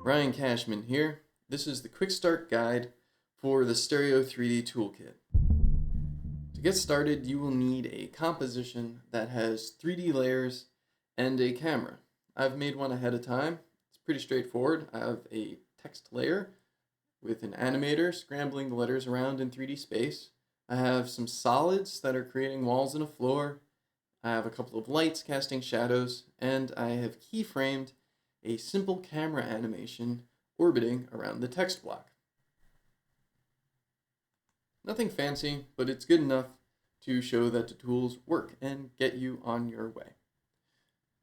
Ryan Cashman here. This is the Quickstart guide for the Stereo 3D Toolkit. To get started, you will need a composition that has 3D layers and a camera. I've made one ahead of time. It's pretty straightforward. I have a text layer with an animator scrambling the letters around in 3D space. I have some solids that are creating walls and a floor. I have a couple of lights casting shadows, and I have keyframed a simple camera animation orbiting around the text block. Nothing fancy, but it's good enough to show that the tools work and get you on your way.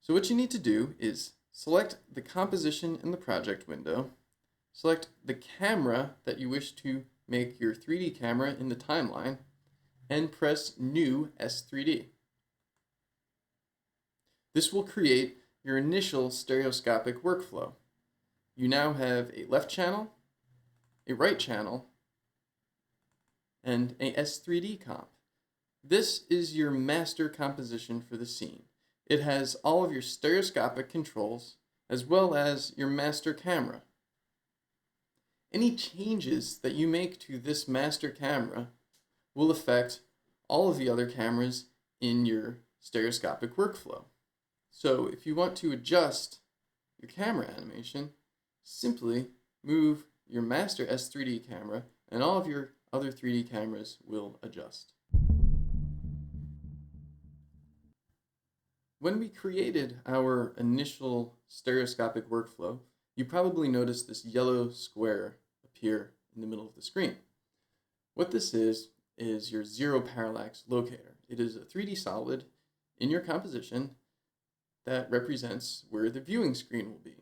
So what you need to do is select the composition in the project window, select the camera that you wish to make your 3D camera in the timeline, and press New S3D. This will create your initial stereoscopic workflow. You now have a left channel, a right channel, and a S3D comp. This is your master composition for the scene. It has all of your stereoscopic controls as well as your master camera. Any changes that you make to this master camera will affect all of the other cameras in your stereoscopic workflow. So if you want to adjust your camera animation, simply move your master S3D camera and all of your other 3D cameras will adjust. When we created our initial stereoscopic workflow, you probably noticed this yellow square appear in the middle of the screen. What this is your zero parallax locator. It is a 3D solid in your composition that represents where the viewing screen will be.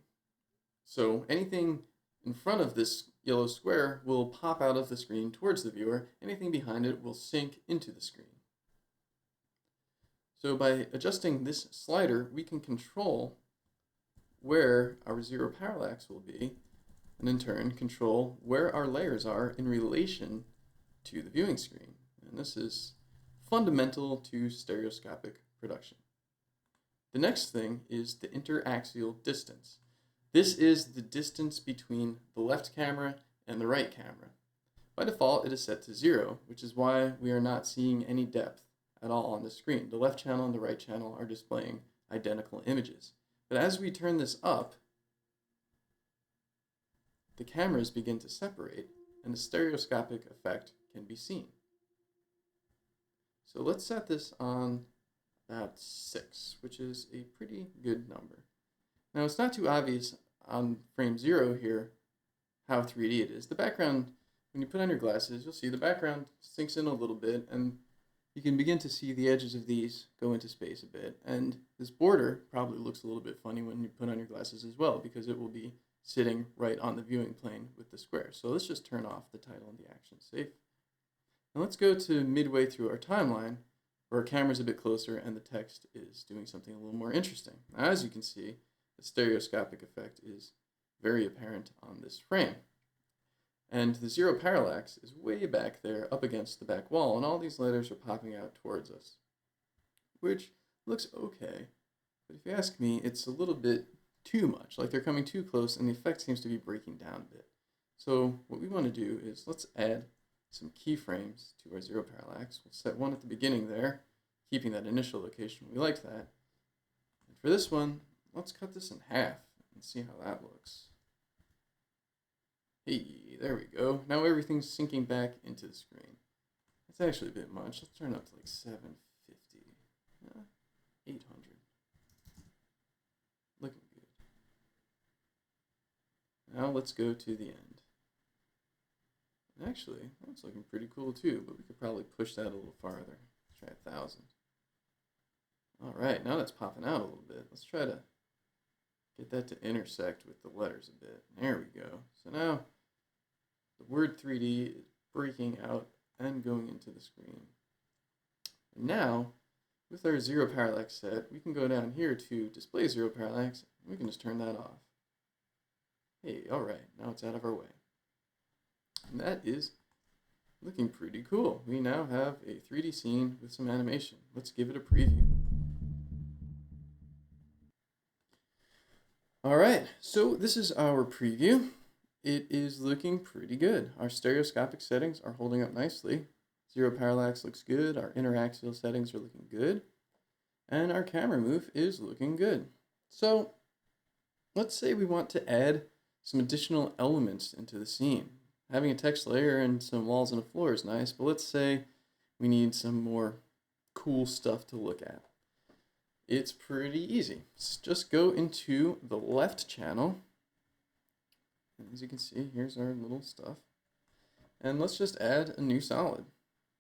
So anything in front of this yellow square will pop out of the screen towards the viewer. Anything behind it will sink into the screen. So by adjusting this slider, we can control where our zero parallax will be, and in turn control where our layers are in relation to the viewing screen. And this is fundamental to stereoscopic production. The next thing is the interaxial distance. This is the distance between the left camera and the right camera. By default, it is set to 0, which is why we are not seeing any depth at all on the screen. The left channel and the right channel are displaying identical images. But as we turn this up, the cameras begin to separate and the stereoscopic effect can be seen. So let's set this on about 6, which is a pretty good number. Now it's not too obvious on frame 0 here how 3D it is. The background, when you put on your glasses, you'll see the background sinks in a little bit and you can begin to see the edges of these go into space a bit. And this border probably looks a little bit funny when you put on your glasses as well, because it will be sitting right on the viewing plane with the square. So let's just turn off the title and the action safe. And let's go to midway through our timeline, where our camera's a bit closer and the text is doing something a little more interesting. Now, as you can see, the stereoscopic effect is very apparent on this frame. And the zero parallax is way back there up against the back wall, and all these letters are popping out towards us, which looks okay. But if you ask me, it's a little bit too much, like they're coming too close and the effect seems to be breaking down a bit. So what we want to do is let's add some keyframes to our zero parallax. We'll set one at the beginning there, keeping that initial location. We liked that. And for this one, let's cut this in half and see how that looks. Hey, there we go. Now everything's sinking back into the screen. That's actually a bit much. Let's turn it up to like 750. 800. Looking good. Now let's go to the end. And actually, that's looking pretty cool too, but we could probably push that a little farther. Let's try 1,000. Alright, now that's popping out a little bit. Let's try to get that to intersect with the letters a bit. There we go. So now the word 3D is breaking out and going into the screen. And now, with our zero parallax set, we can go down here to display zero parallax, and we can just turn that off. Hey, alright, now it's out of our way. And that is looking pretty cool. We now have a 3D scene with some animation. Let's give it a preview. All right, so this is our preview. It is looking pretty good. Our stereoscopic settings are holding up nicely. Zero parallax looks good. Our interaxial settings are looking good. And our camera move is looking good. So let's say we want to add some additional elements into the scene. Having a text layer and some walls and a floor is nice, but let's say we need some more cool stuff to look at. It's pretty easy. Just go into the left channel. And as you can see, here's our little stuff. And let's just add a new solid.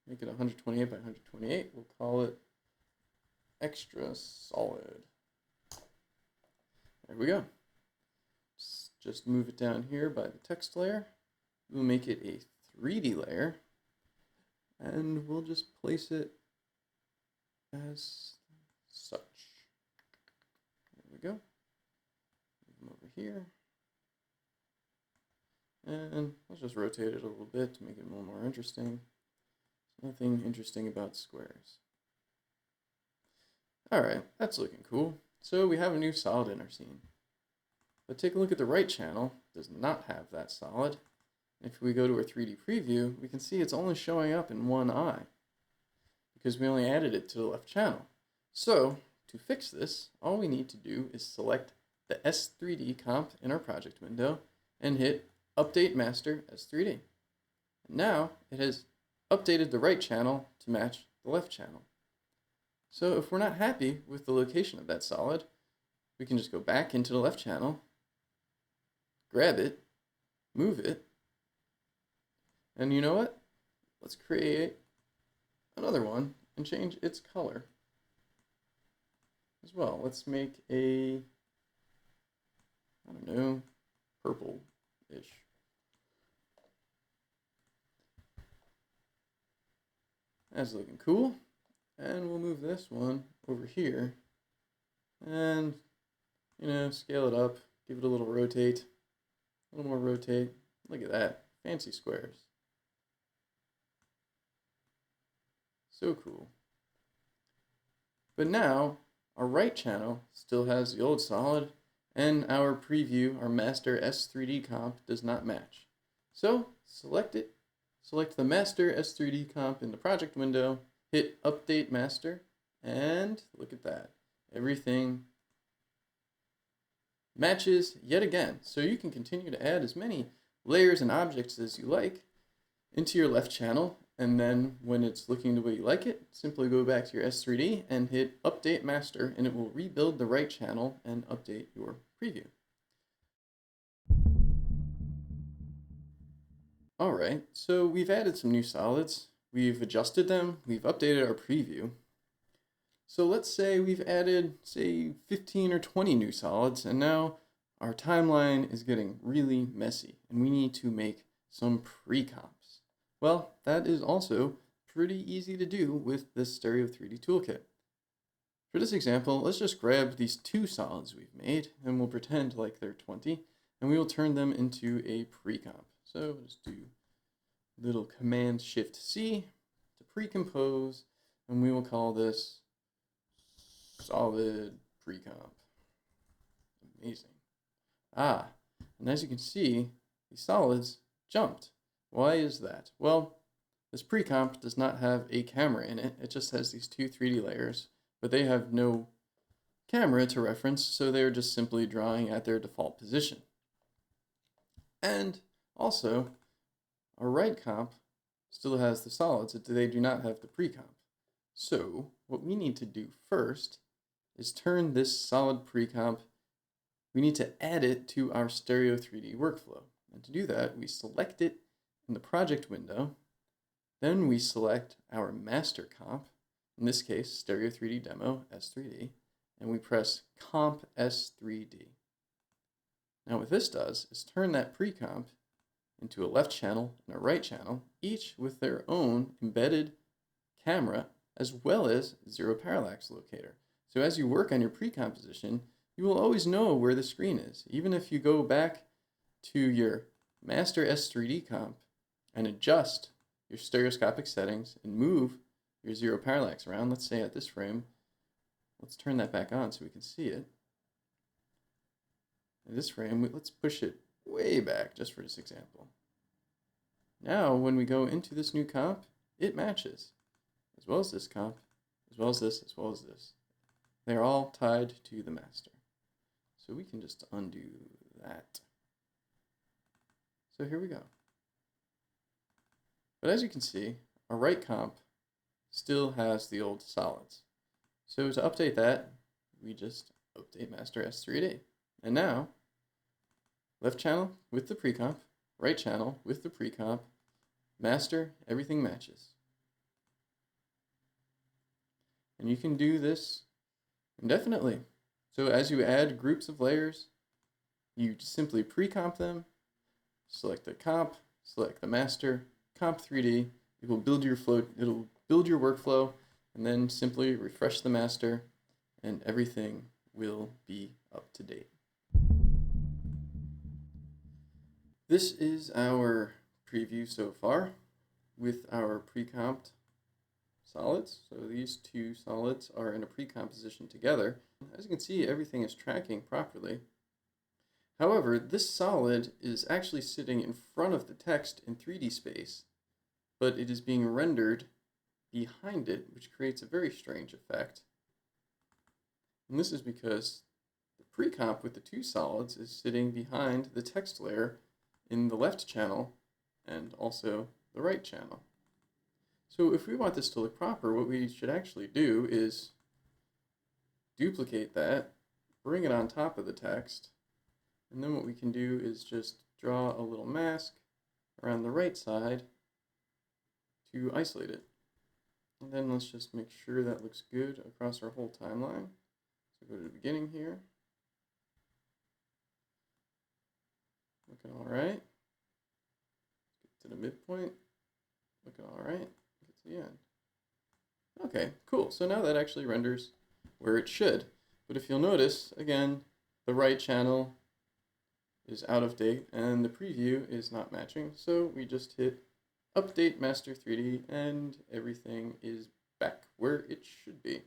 Make it 128 by 128. We'll call it extra solid. There we go. Just move it down here by the text layer. We'll make it a 3D layer. And we'll just place it as such. There we go. Move them over here. And let's just rotate it a little bit to make it a little more interesting. There's nothing interesting about squares. Alright, that's looking cool. So we have a new solid in our scene. But take a look at the right channel. It does not have that solid. If we go to our 3D preview, we can see it's only showing up in one eye because we only added it to the left channel. So to fix this, all we need to do is select the S3D comp in our project window and hit Update Master S3D. And now it has updated the right channel to match the left channel. So if we're not happy with the location of that solid, we can just go back into the left channel, grab it, move it, and you know what? Let's create another one and change its color as well. Let's make a, I don't know, purple-ish. That's looking cool. And we'll move this one over here and, you know, scale it up, give it a little rotate, a little more rotate. Look at that, fancy squares. So cool. But now our right channel still has the old solid and our preview, our master S3D comp, does not match. So select it, select the master S3D comp in the project window, hit Update Master, and look at that. Everything matches yet again. So you can continue to add as many layers and objects as you like into your left channel, and then when it's looking the way you like it, simply go back to your S3D and hit Update Master, and it will rebuild the right channel and update your preview. Alright, so we've added some new solids. We've adjusted them, we've updated our preview. So let's say we've added, say, 15 or 20 new solids, and now our timeline is getting really messy, and we need to make some pre-comps. Well, that is also pretty easy to do with this Stereo 3D Toolkit. For this example, let's just grab these two solids we've made, and we'll pretend like they're 20, and we will turn them into a pre-comp. So we'll just do little Command-Shift-C to pre-compose, and we will call this solid pre-comp. Amazing. And as you can see, these solids jumped. Why is that? Well, this pre-comp does not have a camera in it. It just has these two 3D layers, but they have no camera to reference, so they're just simply drawing at their default position. And also, our right comp still has the solids, they do not have the pre-comp. So what we need to do first is turn this solid pre-comp, we need to add it to our Stereo 3D workflow. And to do that, we select it in the project window, then we select our master comp, in this case, Stereo 3D Demo, S3D, and we press Comp S3D. Now what this does is turn that pre-comp into a left channel and a right channel, each with their own embedded camera as well as zero parallax locator. So as you work on your pre-composition, you will always know where the screen is. Even if you go back to your master S3D comp and adjust your stereoscopic settings and move your zero parallax around, let's say at this frame, let's turn that back on so we can see it. In this frame, let's push it way back just for this example. Now, when we go into this new comp, it matches, as well as this comp, as well as this, as well as this. They're all tied to the master. So we can just undo that. So here we go. But as you can see, our right comp still has the old solids. So to update that, we just update master S3D. And now, left channel with the pre-comp, right channel with the pre-comp, master, everything matches. And you can do this indefinitely. So as you add groups of layers, you just simply pre-comp them, select the comp, select the master, comp 3D, it will build your flow, it'll build your workflow, and then simply refresh the master, and everything will be up to date. This is our preview so far with our pre-comped solids. So these two solids are in a pre-composition together. As you can see, everything is tracking properly. However, this solid is actually sitting in front of the text in 3D space, but it is being rendered behind it, which creates a very strange effect. And this is because the pre-comp with the two solids is sitting behind the text layer in the left channel and also the right channel. So if we want this to look proper, what we should actually do is duplicate that, bring it on top of the text, and then what we can do is just draw a little mask around the right side to isolate it. And then let's just make sure that looks good across our whole timeline. So go to the beginning here. Looking all right. Get to the midpoint. Looking all right. Get to the end. Okay, cool. So now that actually renders where it should. But if you'll notice, again, the right channel is out of date and the preview is not matching. So we just hit update master 3D and everything is back where it should be.